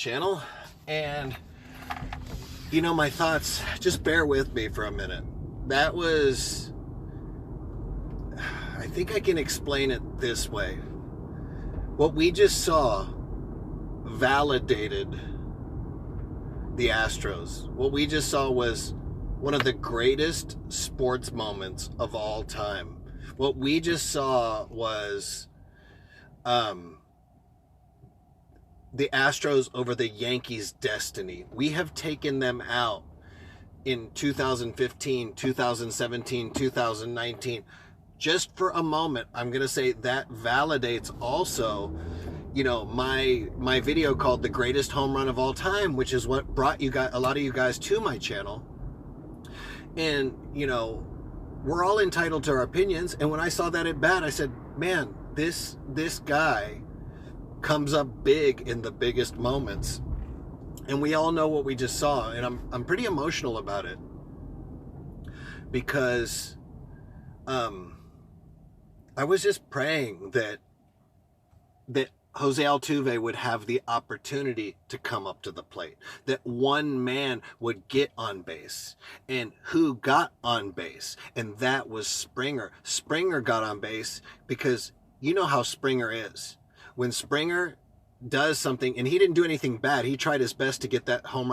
channel, and my thoughts, just bear with me for a minute. That was, I think I can explain it this way. What we just saw validated the Astros. What we just saw was one of the greatest sports moments of all time. What we just saw was the Astros over the Yankees' destiny. We have taken them out in 2015, 2017, 2019. Just for a moment, I'm going to say that validates also, my video called The Greatest Home Run of All Time, which is what brought you guys, a lot of you guys, to my channel. And, we're all entitled to our opinions. And when I saw that at bat, I said, man, this guy comes up big in the biggest moments. And we all know what we just saw. And I'm pretty emotional about it. Because I was just praying that Jose Altuve would have the opportunity to come up to the plate, that one man would get on base. And who got on base? And that was Springer. Springer got on base because you know how Springer is. When Springer does something, and he didn't do anything bad, he tried his best to get that home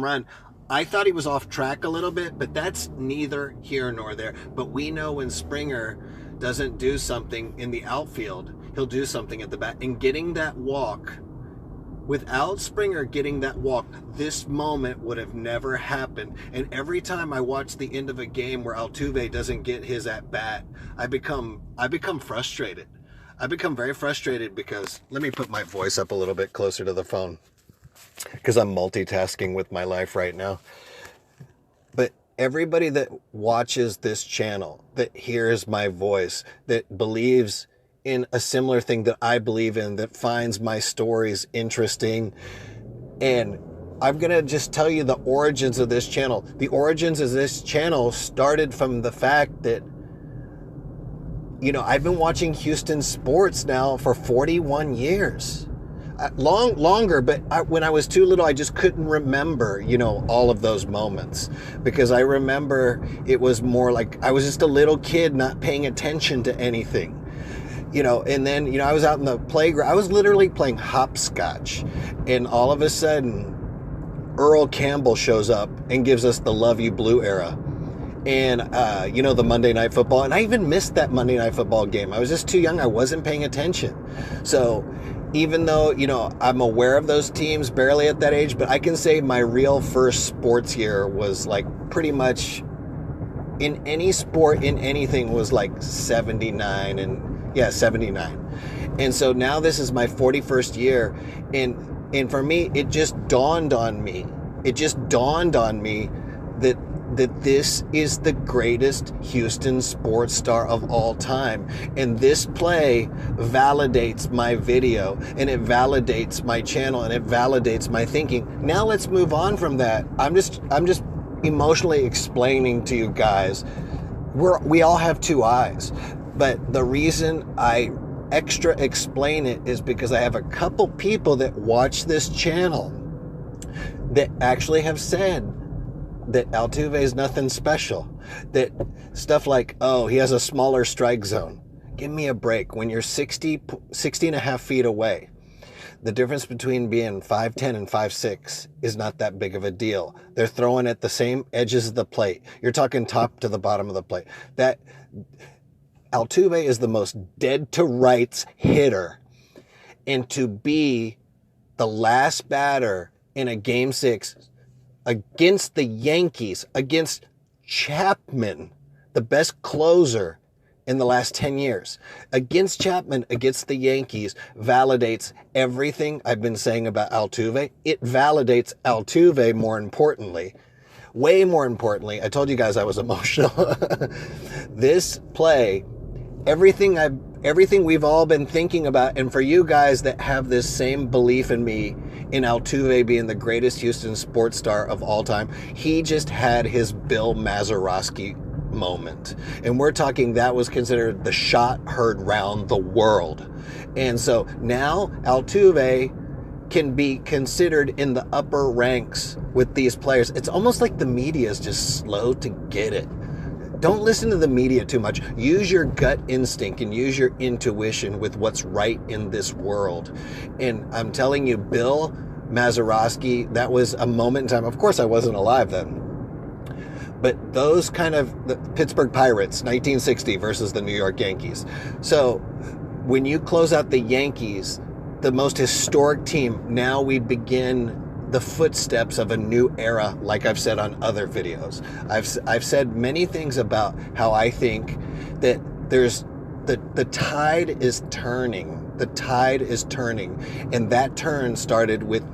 run. I thought he was off track a little bit, but that's neither here nor there. But we know when Springer doesn't do something in the outfield, he'll do something at the bat. And getting that walk, without Springer getting that walk, this moment would have never happened. And every time I watch the end of a game where Altuve doesn't get his at bat, I become frustrated. I become very frustrated because, let me put my voice up a little bit closer to the phone, because I'm multitasking with my life right now. But everybody that watches this channel, that hears my voice, that believes in a similar thing that I believe in, that finds my stories interesting, and I'm going to just tell you the origins of this channel. The origins of this channel started from the fact that, I've been watching Houston sports now for 41 years. Longer, but when I was too little, I just couldn't remember, all of those moments, because I remember it was more like I was just a little kid not paying attention to anything, and then, I was out in the playground. I was literally playing hopscotch, and all of a sudden Earl Campbell shows up and gives us the Love You Blue era. And, the Monday Night Football. And I even missed that Monday Night Football game. I was just too young. I wasn't paying attention. So even though, I'm aware of those teams barely at that age, but I can say my real first sports year was like pretty much in any sport, in anything, was like 79. And so now this is my 41st year. And for me, it just dawned on me. That this is the greatest Houston sports star of all time. And this play validates my video, and it validates my channel, and it validates my thinking. Now let's move on from that. I'm just emotionally explaining to you guys, we all have two eyes. But the reason I extra explain it is because I have a couple people that watch this channel that actually have said that Altuve is nothing special. That stuff like, oh, he has a smaller strike zone. Give me a break. When you're 60 and a half feet away, the difference between being 5'10 and 5'6 is not that big of a deal. They're throwing at the same edges of the plate. You're talking top to the bottom of the plate. That Altuve is the most dead to rights hitter. And to be the last batter in a Game 6 against the Yankees, against Chapman, the best closer in the last 10 years, against Chapman, against the Yankees, validates everything I've been saying about Altuve. It validates Altuve, more importantly. Way more importantly, I told you guys I was emotional. This play, everything we've all been thinking about, and for you guys that have this same belief in me, in Altuve being the greatest Houston sports star of all time, he just had his Bill Mazeroski moment. And we're talking, that was considered the shot heard round the world. And so now Altuve can be considered in the upper ranks with these players. It's almost like the media is just slow to get it. Don't listen to the media too much. Use your gut instinct and use your intuition with what's right in this world. And I'm telling you, Bill Mazeroski, that was a moment in time. Of course, I wasn't alive then. But those kind of, the Pittsburgh Pirates, 1960 versus the New York Yankees. So when you close out the Yankees, the most historic team, now we begin the footsteps of a new era, like I've said on other videos. I've said many things about how I think that there's the tide is turning. The tide is turning, and that turn started with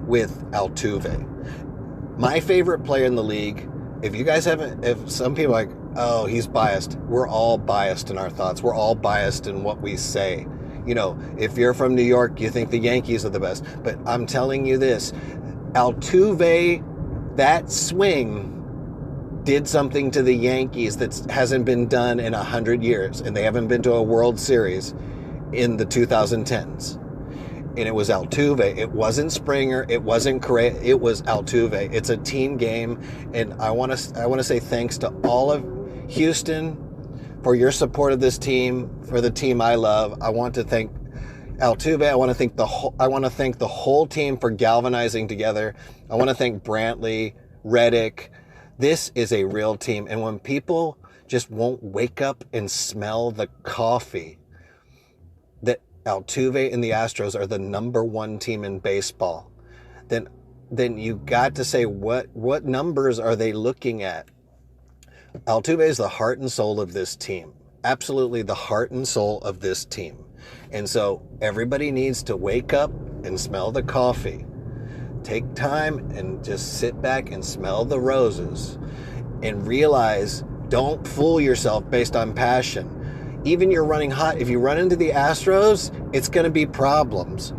Altuve. My favorite player in the league. If you guys haven't, if some people are like, oh, he's biased. We're all biased in our thoughts. We're all biased in what we say. You know, if you're from New York, you think the Yankees are the best. But I'm telling you this, Altuve, that swing did something to the Yankees that hasn't been done in 100 years. And they haven't been to a World Series in the 2010s. And it was Altuve. It wasn't Springer. It wasn't Correa. It was Altuve. It's a team game. And I want to say thanks to all of Houston for your support of this team, for the team I love. I want to thank Altuve. I want to thank the whole team for galvanizing together. I want to thank Brantley, Reddick. This is a real team. And when people just won't wake up and smell the coffee, that Altuve and the Astros are the #1 team in baseball, then you got to say, what numbers are they looking at? Altuve is the heart and soul of this team. Absolutely the heart and soul of this team. And so everybody needs to wake up and smell the coffee. Take time and just sit back and smell the roses and realize, don't fool yourself based on passion. Even you're running hot. If you run into the Astros, it's going to be problems.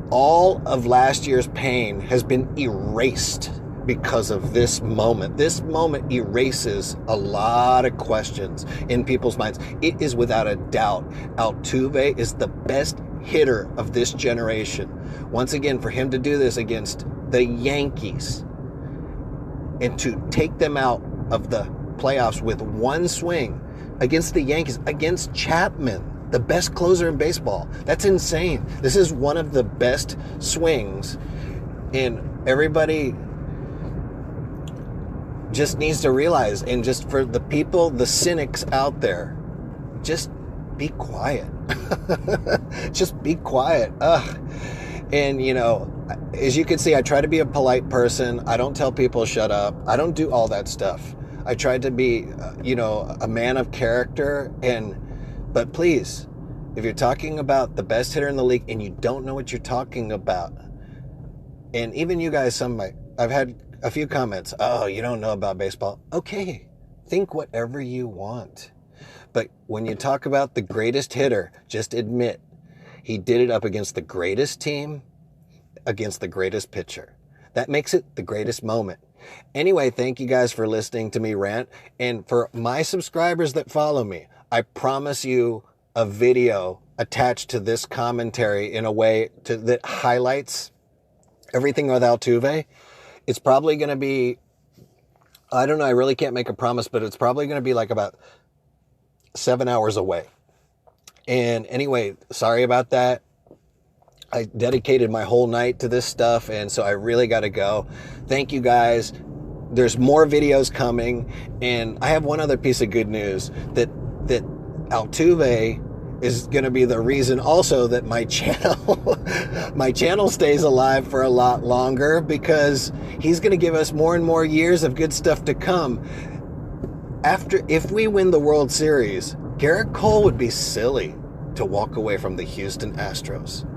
All of last year's pain has been erased because of this moment. This moment erases a lot of questions in people's minds. It is without a doubt, Altuve is the best hitter of this generation. Once again, for him to do this against the Yankees and to take them out of the playoffs with one swing against the Yankees, against Chapman, the best closer in baseball. That's insane. This is one of the best swings, and everybody just needs to realize, and just for the people, the cynics out there, just be quiet. Just be quiet. Ugh. And, you know, as you can see, I try to be a polite person. I don't tell people shut up. I don't do all that stuff. I tried to be, a man of character. But please, if you're talking about the best hitter in the league and you don't know what you're talking about, and even you guys, I've had a few comments. Oh, you don't know about baseball. Okay, think whatever you want. But when you talk about the greatest hitter, just admit he did it up against the greatest team, against the greatest pitcher. That makes it the greatest moment. Anyway, thank you guys for listening to me rant. And for my subscribers that follow me, I promise you a video attached to this commentary in a way that highlights everything with Altuve. It's probably going to be, I don't know, I really can't make a promise, but it's probably going to be like about 7 hours away. And anyway, sorry about that. I dedicated my whole night to this stuff, and so I really got to go. Thank you guys. There's more videos coming, and I have one other piece of good news, that Altuve is going to be the reason also that my channel stays alive for a lot longer, because he's going to give us more and more years of good stuff to come. If we win the World Series, Garrett Cole would be silly to walk away from the Houston Astros.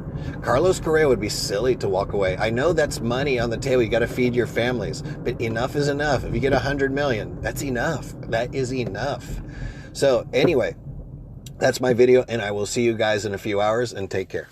Carlos Correa would be silly to walk away. I know that's money on the table. You got to feed your families, but enough is enough. If you get 100 million, that's enough. That is enough. So anyway, that's my video, and I will see you guys in a few hours, and take care.